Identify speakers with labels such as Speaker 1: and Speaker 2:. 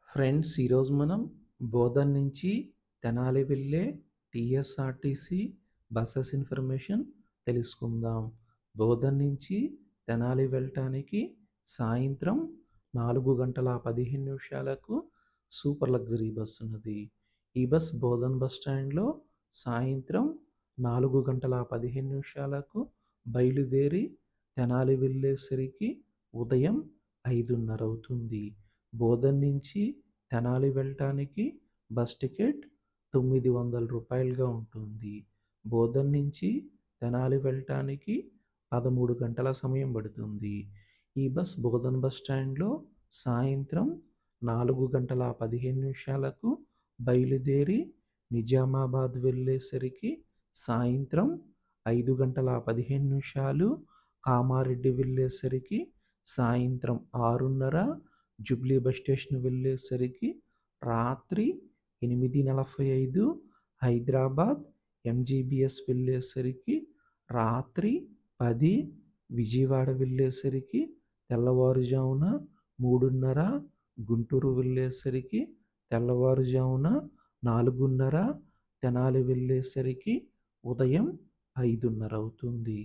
Speaker 1: Friends, ఈరోజు మనం బోధన్ నుంచి తెనాలి వెళ్ళే టీఎస్ఆర్టీసీ బసెస్ ఇన్ఫర్మేషన్ తెలుసుకుందాం. బోధన్ నుంచి తెనాలి వెళ్ళటానికి సాయంత్రం 4:15 సూపర్ లగ్జరీ బస్ ఉన్నది. ఈ బస్ బోధన్ బస్ స్టాండ్లో సాయంత్రం 4:15 బయలుదేరి తెనాలి వెళ్ళేసరికి ఉదయం 5:30 అవుతుంది. బోధన్ నుంచి తెనాలి వెళ్ళటానికి బస్ టికెట్ రూ. 900 ఉంటుంది. బోధన్ నుంచి తెనాలి వెళ్ళటానికి 13 గంటల సమయం పడుతుంది. ఈ బస్ బోధన్ బస్ స్టాండ్లో సాయంత్రం 4:15 బయలుదేరి నిజామాబాద్ వెళ్ళేసరికి సాయంత్రం 5:15, కామారెడ్డి వెళ్ళేసరికి సాయంత్రం 6:30, జూబ్లీ బస్ స్టేషన్ వెళ్ళేసరికి రాత్రి 8:45, హైదరాబాద్ ఎంజీబీఎస్ వెళ్ళేసరికి రాత్రి 10, విజయవాడ వెళ్ళేసరికి తెల్లవారుజామున 3:30, గుంటూరు వెళ్ళేసరికి తెల్లవారుజామున 4:30, తెనాలి వెళ్ళేసరికి ఉదయం 5:30 అవుతుంది.